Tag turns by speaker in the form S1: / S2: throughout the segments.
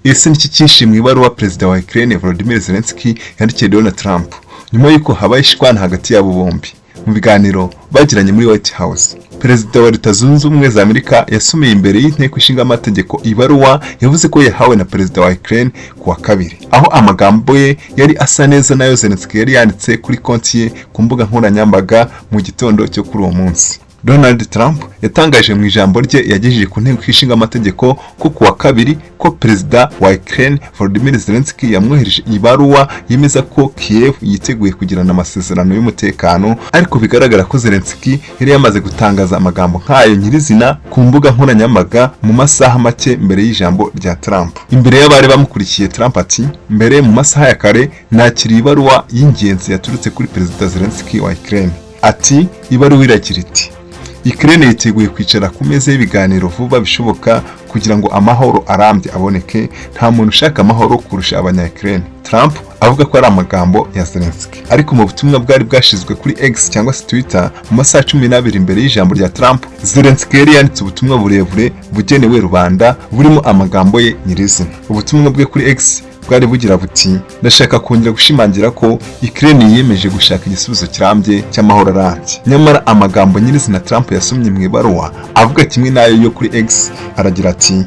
S1: ese niki cyishimwe ibaruwa perezida wa Ukraine Volodymyr Zelensky yandikiye Donald Trump nyuma yuko habaye ishwana hagati yabo bombi mu biganiro bagiranye muri White House. Perezida wa Leta Zunze Ubumwe za Amerika yasomeye imbere y'inteko ishinga amategeko ibaruwa yavuze ko yahawe na perezida wa Ukraine kuwa kabiri, aho amagambo ye yari asa neza nayo Zelensky yari yanditse kuri konti ye ku mbuga nkoranyambaga mu gitondo cyo kuri uwo munsi. Donald Trump yatangaje mu ijambo rye yagejeje ku nteko ishinga amategeko ko kuwa kabiri ko perezida wa Ukraine Volodymyr Zelensky yamwohereje ibaruwa yemeza ko Kiev yiteguye kugirana amasezerano y'umutekano, ariko bigaragara ko Zelensky yari yamaze gutangaza amagambo nk'ayo nyirizina ku mbuga nkoranyambaga mu masaha make mbere y'ijambo rya Trump. Imbere y'abari bamukurikiye, Trump ati, mbere mu masaha ya kare nakiriye ibaruwa y'ingenzi yaturutse kuri perezida Zelensky wa Ukraine. Ati, ibaruwa iragira iti, Ukraine yiteguye kwicara ku meza y'ibiganiro vuba bishoboka kugira ngo amahoro arambye aboneke. Nta muntu ushaka amahoro kurusha abanya-Ukraine. Trump avuga ko ari amagambo ya Zelensky. Ariko mu butumwa bwari bwashizwe kuri X cyangwa se Twitter mu masaha 12 imbere y'ijambo rya Trump, Zelensky yari yanditse ubutumwa burebure bugenewe rubanda burimo amagambo ye nyirizina. Ubutumwa bwe kuri X bwari bugira buti, ndashaka kongera gushimangira ko Ukraine yiyemeje gushaka igisubizo kirambye cy'amahoro arambye. Nyamara amagambo nyirizina Trump yasomye mu ibaruwa avuga kimwe nayo yo kuri X, aragira ati,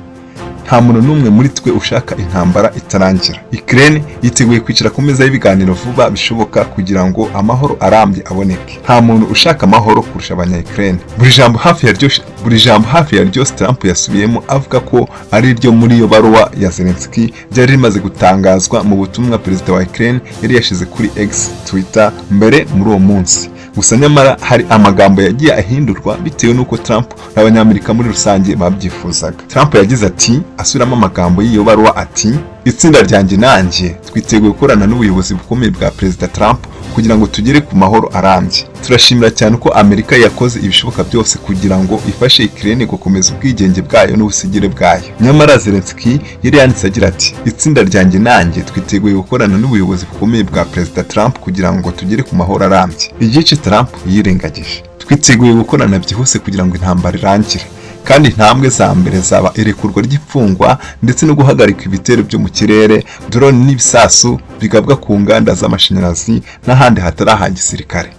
S1: nta muntu n'umwe muri twe ushaka intambara itarangira. Ukraine yiteguye kwicara ku meza y'ibiganiro vuba bishoboka kugira ngo amahoro arambye aboneke. Nta muntu ushaka amahoro kurusha abanya-Ukraine. Buri jambo hafi ya ryose Trump yasubiyemo avuga ko ari ryo muri iyo baruwa ya Zelensky ryari rimaze gutangazwa mu butumwa perezida wa Ukraine yari yashize kuri X Twitter mbere muri uwo munsi. Gusa nyamara hari amagambo yagiye ahindurwa bitewe n'uko Trump n'abanyamerika muri rusange babyifuzaga. Trump yagize ati, asubiramo amagambo y'iyo baruwa ati, itsinda ryanjye nanjye twiteguye gukorana n'ubuyobozi bukomeye bwa perezida Trump kugira ngo tugere ku mahoro arambye. Turashimira cyane uko Amerika yakoze ibishoboka byose kugira ngo ifashe Ukraine gukomeza ubwigenge bwayo n'ubusigire bwayo. Nyamara Zelensky yari yanditse agira ati, itsinda ryanjye nanjye twiteguye gukorana n'ubuyobozi bukomeye bwa perezida Trump kugira ngo tugere ku mahoro arambye. Igice Trump yirengagije, twiteguye gukorana byihuse kugira ngo intambara irangire, kandi intambwe za mbere zaba irekurwa ry'imfungwa ndetse no guhagarika ibitero byo mu kirere, drone n'ibisasu bigabwa ku nganda z'amashanyarazi n'ahandi hatari aha gisirikare,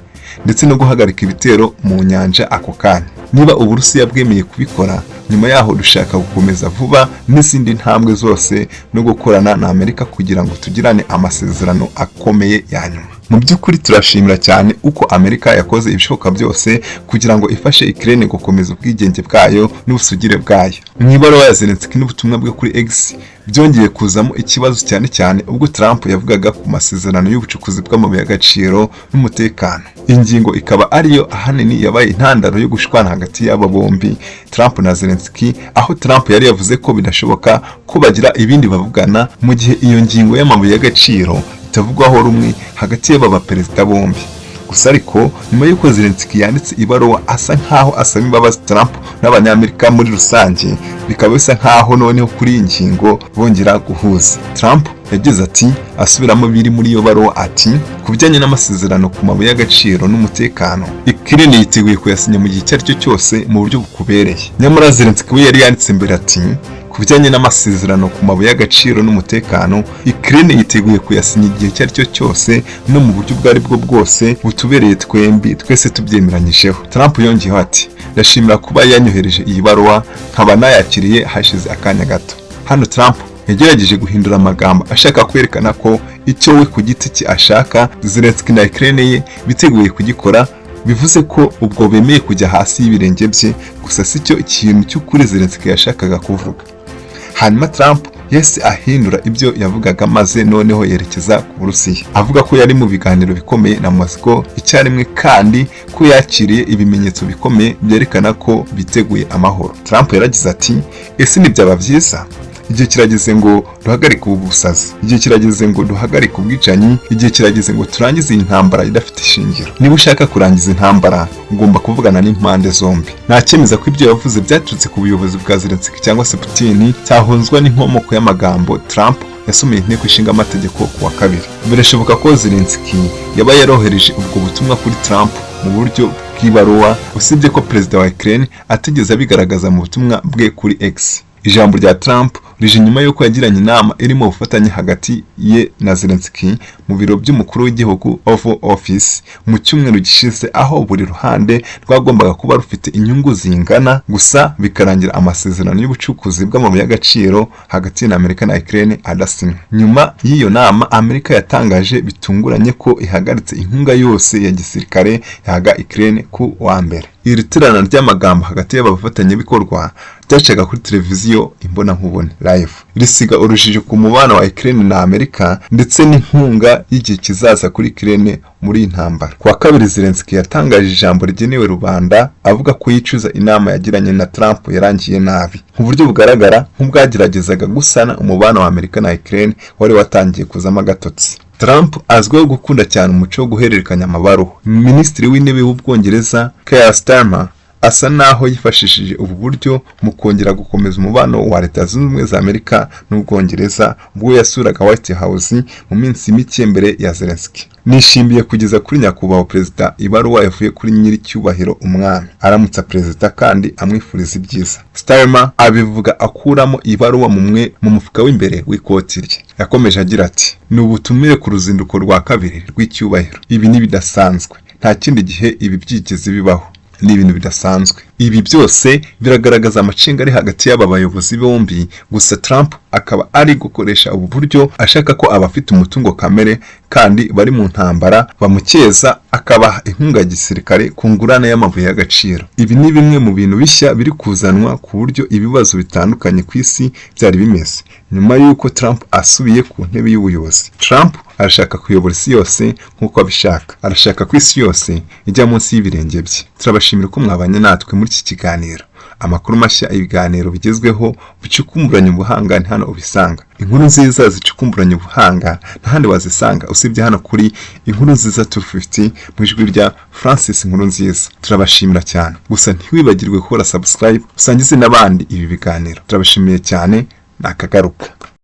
S1: ndetse no guhagarika ibitero mu nyanja ako kanya. Niba Uburusiya bwemeye kubikora, nyuma yaho dushaka gukomeza vuba n'izindi ntambwe zose no gukorana na Amerika kugira ngo tugirane amasezerano akomeye ya nyuma. Mu by'ukuri turashimira cyane uko Amerika yakoze ibishoboka byose kugira ngo ifashe Ukraine gukomeza ubwigenge bwayo n'ubusugire bwayo. Mu ibaruwa ya Zelensky n'ubutumwa bwe kuri X byongeye kuzamo ikibazo cyane ubwo Trump yavugaga ku masezerano y'ubucukuzi bw'amabuye y'agaciro n'umutekano. Ingingo ikaba ariyo ahanini yabaye intandaro yo gushwana hagati y'aba bombi, Trump na Zelensky, aho Trump yari yavuze ko bidashoboka ko bagira ibindi bavugana mu gihe iyo ngingo y'amabuye y'agaciro itavugwaho rumwe hagati y'aba perezida bombi. Gusa ariko nyuma y'uko Zelensky yanditse ibaruwa asa nkaho asaba imbabazi Trump n'abanyamerika muri rusange, bikaba bisa nkaho noneho kuri iyi ngingo bongera guhuza. Trump yagize ati, asubiramo biri muri iyo baruwa ati, ku bijyanye n'amasezerano ku mabuye y'agaciro n'umutekano, Ukraine yiteguye kuyasinya mu gihe icyo ari cyo cyose mu buryo bukubereye. Nyamara Zelensky we yari yanditse mbere ati, ku bijyanye n'amasezerano ku mabuye y'agaciro n'umutekano, Ukraine yiteguye kuyasinya igihe icyo ari cyo cyose no mu buryo ubwo ari bwo bwose butubereye twembi twese tubyemeranyijeho. Trump yongeyeho ati, ndashimira kuba yanyohereje iyi baruwa, nkaba nayakiriye hashize akanya gato. Hano Trump yagerageje guhindura amagambo ashaka kwerekana ko icyo we ku giti cye ashaka Zelensky na Ukraine ye biteguye kugikora, bivuze ko ubwo bemeye kujya hasi y'ibirenge bye. Gusa si cyo ikintu cy'ukuri Zelensky yashakaga kuvuga. Hanyuma Trump yese ahindura ibyo yavugaga maze noneho yerekeza ku Burusiya, avuga ko yari mu biganiro bikomeye na Moscow icyarimwe kandi ko yakiriye ibimenyetso bikomeye byerekana ko biteguye amahoro. Trump yaragize ati, ese ntibyaba byiza? Igihe kirageze ngo duhagarike ubu busazi, igihe kirageze ngo duhagarike ubwicanyi, igihe kirageze ngo turangize iyi ntambara idafite ishingiro. Niba ushaka kurangiza intambara, ugomba kuvugana n'impande zombi. Nta cyemeza ko ibyo yavuze byaturutse ku buyobozi bwa Zelensky cyangwa se Putin cyahunzwa n'inkomoko y'amagambo Trump yasomeye inteko ishinga amategeko kuwa kabiri. Birashoboka ko Zelensky yaba yarohereje ubwo butumwa kuri Trump mu buryo bw'ibaruwa, usibye ko perezida wa Ukraine atigeze abigaragaza mu butumwa bwe kuri X. Ijambo rya Trump rije nyuma y'uko yagiranye inama irimo ubufatanye hagati ye na Zelensky mu biro by'umukuru w'igihugu Oval Office mu cyumweru gishize, aho buri ruhande rwagombaga kuba rufite inyungu zingana, gusa bikarangira amasezerano y'ubucukuzi bw'amabuye y'agaciro hagati ya Amerika na Ukraine adasinywe. Nyuma y'iyo nama, Amerika yatangaje bitunguranye ko ihagaritse inkunga yose ya gisirikare yahaga Ukraine ku wa mbere. Iri tirana ry'amagambo hagati y'abafatanyabikorwa ryacaga kuri televiziyo imbonankubone live, risiga urujijo ku mubano wa Ukraine na Amerika ndetse n'inkunga y'igihe kizaza kuri Ukraine muri iyi ntambara. Ku wa kabiri, Zelensky yatangaje ijambo rigenewe rubanda avuga ko yicuza inama yagiranye na Trump yarangiye nabi, mu buryo bugaragara nk'ubwageragezaga gusana umubano wa Amerika na Ukraine wari watangiye kuzamo agatotsi. Trump azwiho gukunda cyane umuco wo guhererekanya amabaruwa. Minisitiri w'intebe w'Ubwongereza Keir Starmer asa naho yifashishije ubu buryo mu kongera gukomeza umubano wa Leta Zunze Ubumwe za Amerika n'Ubwongereza ubwo yasuraga White House mu minsi mike mbere ya Zelensky. Nishimiye kugeza kuri nyakubahwa perezida ibaruwa yavuye kuri nyiricyubahiro umwami, aramutsa perezida kandi amwifuriza ibyiza. Starmer abivuga akuramo ibaruwa mu mufuka w'imbere w'ikoti rye. Yakomeje agira ati, ni ubutumire ku ruzinduko rwa kabiri rw'icyubahiro. Ibi ni bidasanzwe, nta kindi gihe ibi byigeze bibaho, ni ibintu bidasanzwe. Ibi byose biragaragaza amacenga ari hagati y'aba bayobozi bombi, gusa Trump akaba ari gukoresha ubu buryo ashaka ko abafite umutungo kamere kandi bari mu ntambara bamukeza, akabaha inkunga ya gisirikare ku ngurane y'amabuye y'agaciro. Ibi ni bimwe mu bintu bishya biri kuzanwa ku buryo ibibazo bitandukanye ku isi byari bimeze nyuma y'uko Trump asubiye ku ntebe y'ubuyobozi. Trump arashaka kuyobora isi yose nk'uko abishaka, arashaka ko isi yose ijya munsi y'ibirenge bye. Turabashimira ko mwabanye natwe muri iki kiganiro. Amakuru mashya, ibiganiro bigezweho bicukumburanye ubuhanga ni hano ubisanga. Inkuru nziza zicukumburanye ubuhanga ntahandi wazisanga usibye hano kuri Inkuru Nziza 250 mu ijwi rya Francis Inkuru Nziza. Turabashimira cyane, gusa ntiwibagirwe gukora subscribe usangize n'abandi ibi biganiro. Turabashimiye cyane, nakagaruka.